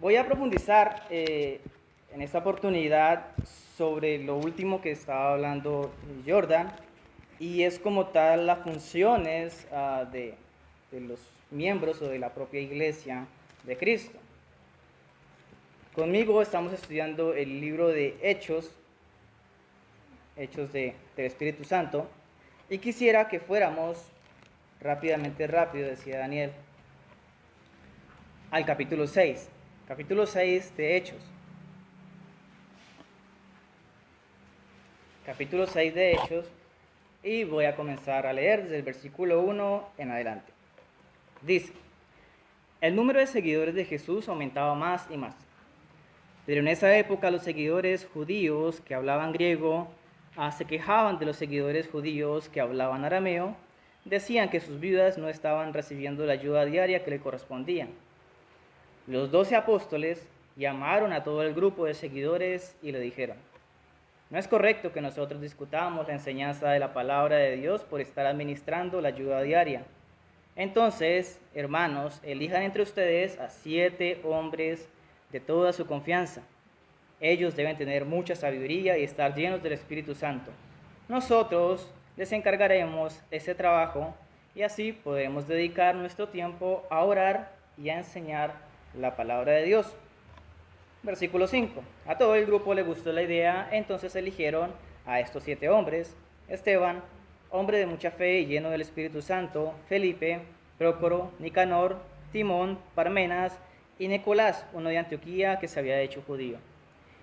Voy a profundizar en esta oportunidad sobre lo último que estaba hablando Jordan, y es como tal las funciones de los miembros o de la propia iglesia de Cristo. Conmigo estamos estudiando el libro de Hechos del Espíritu Santo, y quisiera que fuéramos rápido, decía Daniel, al capítulo 6 de Hechos. Capítulo 6 de Hechos, y voy a comenzar a leer desde el versículo 1 en adelante. Dice: el número de seguidores de Jesús aumentaba más y más, pero en esa época los seguidores judíos que hablaban griego se quejaban de los seguidores judíos que hablaban arameo. Decían que sus viudas no estaban recibiendo la ayuda diaria que le correspondía. Los 12 apóstoles llamaron a todo el grupo de seguidores y le dijeron: no es correcto que nosotros discutamos la enseñanza de la palabra de Dios por estar administrando la ayuda diaria. Entonces, hermanos, elijan entre ustedes a 7 hombres de toda su confianza. Ellos deben tener mucha sabiduría y estar llenos del Espíritu Santo. Nosotros les encargaremos ese trabajo, y así podemos dedicar nuestro tiempo a orar y a enseñar la palabra de Dios. Versículo 5. A todo el grupo le gustó la idea, entonces eligieron a estos 7 hombres: Esteban, hombre de mucha fe y lleno del Espíritu Santo; Felipe, Prócoro, Nicanor, Timón, Parmenas y Nicolás, uno de Antioquía que se había hecho judío.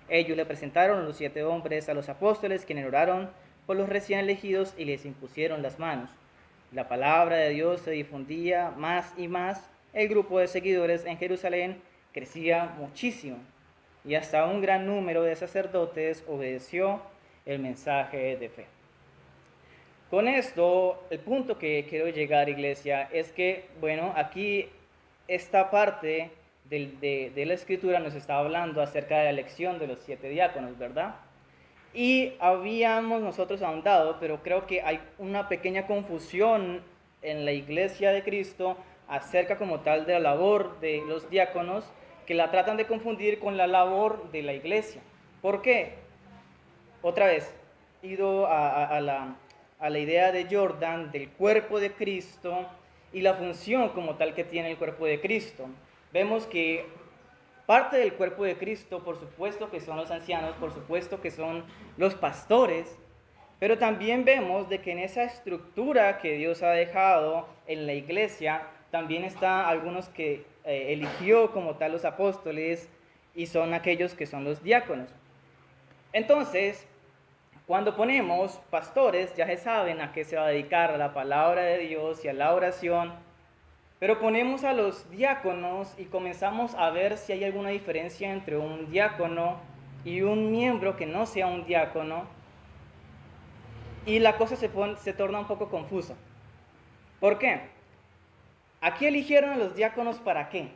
Ellos le presentaron a los 7 hombres a los apóstoles, quienes oraron por los recién elegidos y les impusieron las manos. La palabra de Dios se difundía más y más. El grupo de seguidores en Jerusalén crecía muchísimo, y hasta un gran número de sacerdotes obedeció el mensaje de fe. Con esto, el punto que quiero llegar, iglesia, es que, bueno, aquí esta parte de la escritura nos está hablando acerca de la elección de los 7 diáconos, ¿verdad? Y habíamos nosotros ahondado, pero creo que hay una pequeña confusión en la iglesia de Cristo acerca como tal de la labor de los diáconos, que la tratan de confundir con la labor de la iglesia. ¿Por qué? Otra vez, ido a la idea de Jordan del cuerpo de Cristo y la función como tal que tiene el cuerpo de Cristo. Vemos que parte del cuerpo de Cristo, por supuesto que son los ancianos, por supuesto que son los pastores, pero también vemos de que en esa estructura que Dios ha dejado en la iglesia, también está algunos que eligió como tal los apóstoles, y son aquellos que son los diáconos. Entonces, cuando ponemos pastores, ya se saben a qué se va a dedicar: a la palabra de Dios y a la oración. Pero ponemos a los diáconos y comenzamos a ver si hay alguna diferencia entre un diácono y un miembro que no sea un diácono, y la cosa se torna un poco confusa. ¿Por qué? Aquí eligieron a los diáconos ¿para qué?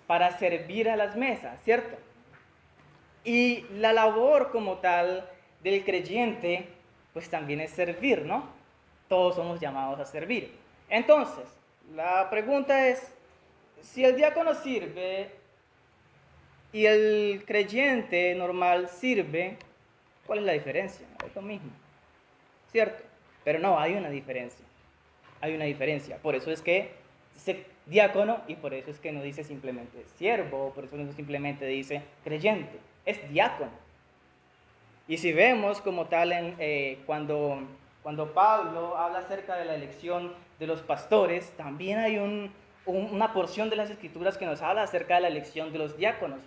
Para servir a las mesas, ¿cierto? Y la labor como tal del creyente, pues también es servir, ¿no? Todos somos llamados a servir. Entonces, la pregunta es: si el diácono sirve y el creyente normal sirve, ¿cuál es la diferencia? Es lo mismo, ¿cierto? Pero no, hay una diferencia. Hay una diferencia. Por eso es que dice diácono, y por eso es que no dice simplemente siervo, por eso no simplemente dice creyente. Es diácono. Y si vemos como tal cuando Pablo habla acerca de la elección de los pastores, también hay una porción de las escrituras que nos habla acerca de la elección de los diáconos.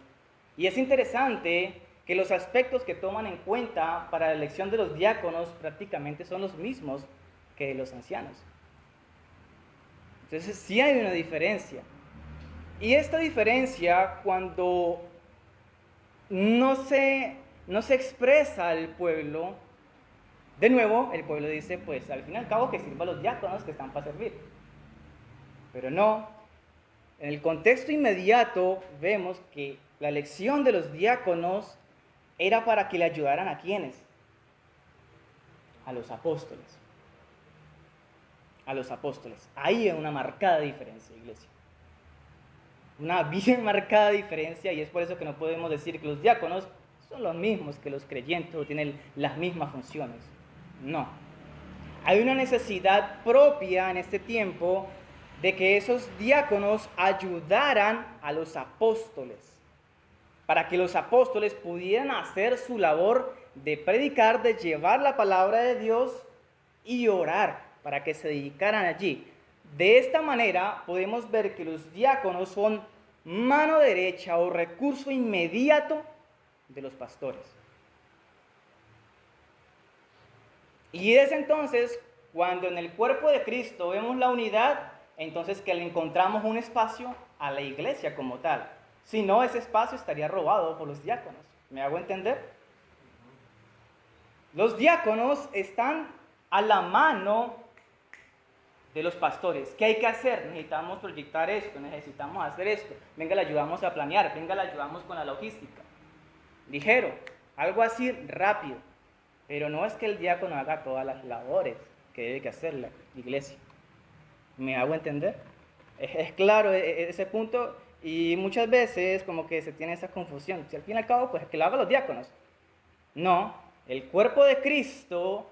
Y es interesante que los aspectos que toman en cuenta para la elección de los diáconos prácticamente son los mismos que de los ancianos. Entonces sí hay una diferencia. Y esta diferencia, cuando no se expresa al pueblo, de nuevo el pueblo dice: pues al fin y al cabo que sirva a los diáconos que están para servir. Pero no, en el contexto inmediato vemos que la elección de los diáconos era para que le ayudaran ¿a quiénes? A los apóstoles. A los apóstoles. Ahí hay una marcada diferencia, iglesia. una bien marcada diferencia, y es por eso que no podemos decir que los diáconos son los mismos que los creyentes o tienen las mismas funciones. No. Hay una necesidad propia en este tiempo de que esos diáconos ayudaran a los apóstoles, para que los apóstoles pudieran hacer su labor de predicar, de llevar la palabra de Dios y orar, para que se dedicaran allí. De esta manera podemos ver que los diáconos son mano derecha o recurso inmediato de los pastores. Y es entonces cuando en el cuerpo de Cristo vemos la unidad, entonces que le encontramos un espacio a la iglesia como tal. Si no, ese espacio estaría robado por los diáconos. ¿Me hago entender? Los diáconos están a la mano de los pastores. ¿Qué hay que hacer? Necesitamos proyectar esto, necesitamos hacer esto. Venga, le ayudamos a planear, venga, le ayudamos con la logística. Ligero, algo así rápido. Pero no es que el diácono haga todas las labores que debe que hacer la iglesia. ¿Me hago entender? Es claro ese punto, y muchas veces como que se tiene esa confusión. Si al fin y al cabo, pues que lo hagan los diáconos. No, el cuerpo de Cristo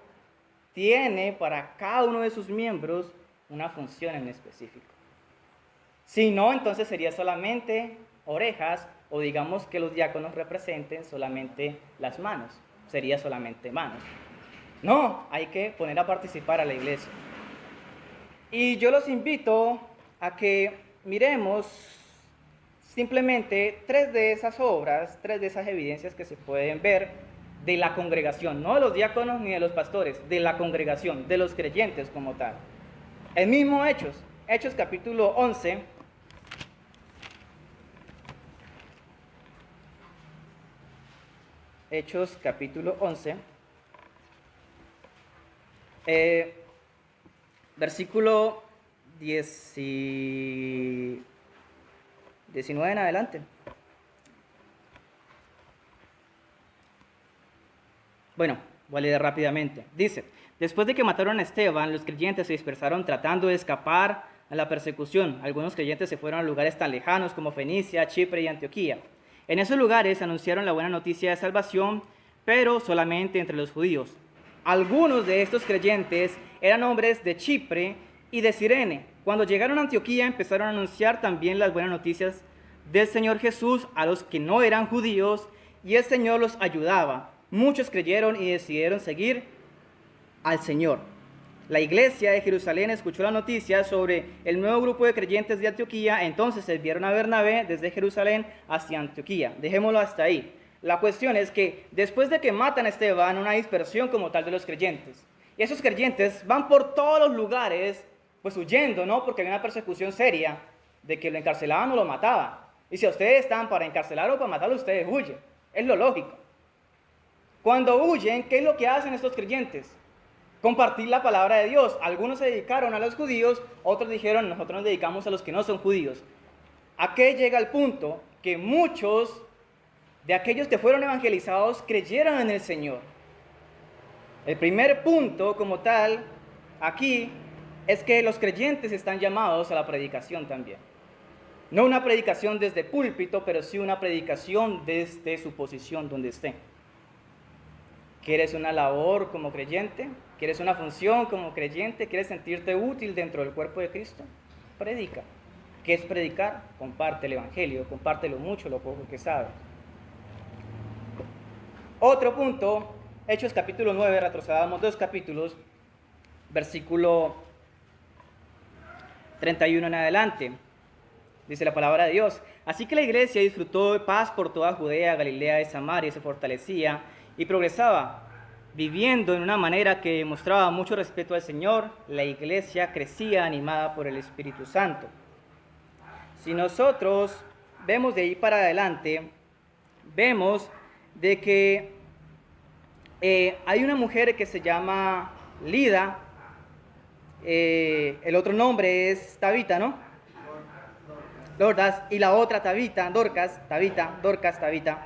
tiene para cada uno de sus miembros una función en específico. Si no, entonces sería solamente orejas, o digamos que los diáconos representen solamente las manos. Sería solamente manos. No, hay que poner a participar a la iglesia. Y yo los invito a que miremos simplemente tres de esas obras, tres de esas evidencias que se pueden ver de la congregación, no de los diáconos ni de los pastores, de la congregación, de los creyentes como tal. El mismo Hechos capítulo 11, Hechos capítulo 11, versículo 19 en adelante. Bueno, voy a leer rápidamente. Dice: después de que mataron a Esteban, los creyentes se dispersaron tratando de escapar a la persecución. Algunos creyentes se fueron a lugares tan lejanos como Fenicia, Chipre y Antioquía. En esos lugares anunciaron la buena noticia de salvación, pero solamente entre los judíos. Algunos de estos creyentes eran hombres de Chipre y de Cirene. Cuando llegaron a Antioquía, empezaron a anunciar también las buenas noticias del Señor Jesús a los que no eran judíos, y el Señor los ayudaba. Muchos creyeron y decidieron seguir al Señor. La iglesia de Jerusalén escuchó la noticia sobre el nuevo grupo de creyentes de Antioquía, entonces enviaron a Bernabé desde Jerusalén hacia Antioquía. Dejémoslo hasta ahí. La cuestión es que después de que matan a Esteban, una dispersión como tal de los creyentes. Y esos creyentes van por todos los lugares, pues huyendo, ¿no? Porque había una persecución seria de que lo encarcelaban o lo mataban. Y si ustedes están para encarcelar o para matarlo, ustedes huyen. Es lo lógico. Cuando huyen, ¿qué es lo que hacen estos creyentes? Compartir la palabra de Dios. Algunos se dedicaron a los judíos, otros dijeron, nosotros nos dedicamos a los que no son judíos. ¿A qué llega el punto? Que muchos de aquellos que fueron evangelizados creyeron en el Señor. El primer punto como tal aquí es que los creyentes están llamados a la predicación también. No una predicación desde púlpito, pero sí una predicación desde su posición donde esté. ¿Quieres una labor como creyente? ¿Quieres una función como creyente? ¿Quieres sentirte útil dentro del cuerpo de Cristo? Predica. ¿Qué es predicar? Comparte el evangelio, comparte lo mucho, lo poco que sabes. Otro punto, Hechos capítulo 9, retrocedamos 2 capítulos, versículo 31 en adelante. Dice la palabra de Dios: así que la iglesia disfrutó de paz por toda Judea, Galilea y Samaria, se fortalecía y progresaba, viviendo en una manera que mostraba mucho respeto al Señor. La iglesia crecía animada por el Espíritu Santo. Si nosotros vemos de ahí para adelante, vemos de que hay una mujer que se llama Lida, el otro nombre es Tabita, ¿no? Dorcas, y la otra Tabita, Dorcas, Tabita.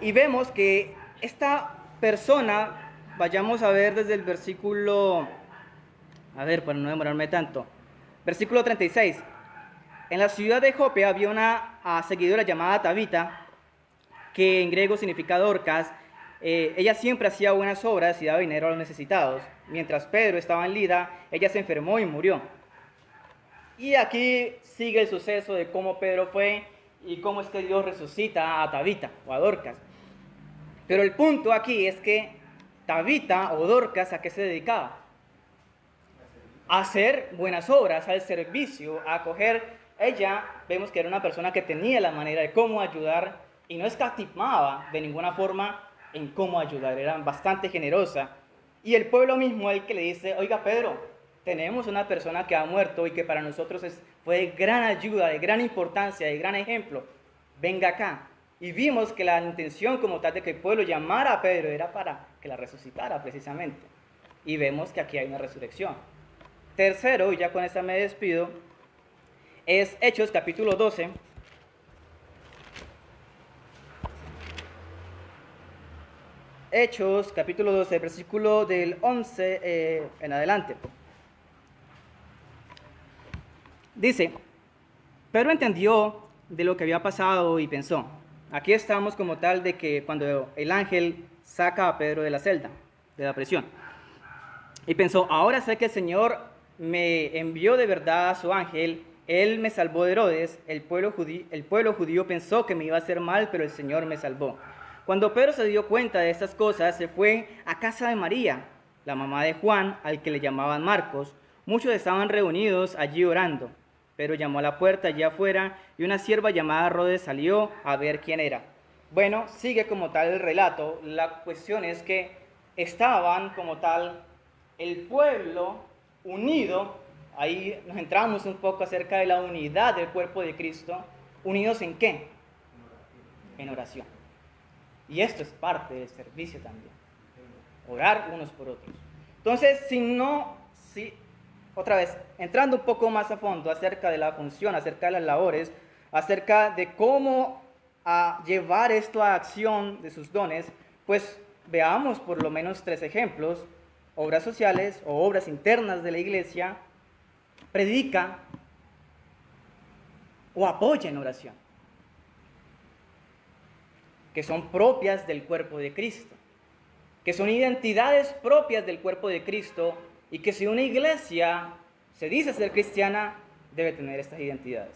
Y vemos que esta persona, vayamos a ver desde el versículo, para no demorarme tanto, versículo 36. En la ciudad de Jope había una seguidora llamada Tabita, que en griego significa Dorcas. Ella siempre hacía buenas obras y daba dinero a los necesitados. Mientras Pedro estaba en Lida, ella se enfermó y murió. Y aquí sigue el suceso de cómo Pedro fue y cómo es que Dios resucita a Tabita o a Dorcas. Pero el punto aquí es que Tabita o Dorcas, ¿a qué se dedicaba? A hacer buenas obras, al servicio, a acoger. Ella, vemos que era una persona que tenía la manera de cómo ayudar y no escatimaba de ninguna forma en cómo ayudar, era bastante generosa. Y el pueblo mismo es el que le dice, oiga Pedro, tenemos una persona que ha muerto y que para nosotros fue de gran ayuda, de gran importancia, de gran ejemplo, venga acá. Y vimos que la intención como tal de que el pueblo llamara a Pedro era para que la resucitara precisamente. Y vemos que aquí hay una resurrección. Tercero, y ya con esta me despido, es Hechos capítulo 12. Hechos capítulo 12, versículo del 11 en adelante. Dice, Pedro entendió de lo que había pasado y pensó, aquí estamos como tal de que cuando el ángel saca a Pedro de la celda, de la prisión, y pensó, ahora sé que el Señor me envió de verdad a su ángel, él me salvó de Herodes, el pueblo judío pensó que me iba a hacer mal, pero el Señor me salvó. Cuando Pedro se dio cuenta de estas cosas, se fue a casa de María, la mamá de Juan, al que le llamaban Marcos. Muchos estaban reunidos allí orando. Pedro llamó a la puerta allí afuera y una sierva llamada Rode salió a ver quién era. Bueno, sigue como tal el relato. La cuestión es que estaban como tal el pueblo unido. Ahí nos entramos un poco acerca de la unidad del cuerpo de Cristo. ¿Unidos en qué? En oración. Y esto es parte del servicio también. Orar unos por otros. Entonces, otra vez, entrando un poco más a fondo acerca de la función, acerca de las labores, acerca de cómo llevar esto a acción de sus dones, pues veamos por lo menos 3 ejemplos: obras sociales o obras internas de la iglesia, predica o apoya en oración, que son propias del cuerpo de Cristo, que son identidades propias del cuerpo de Cristo y que si una iglesia se dice ser cristiana, debe tener estas identidades.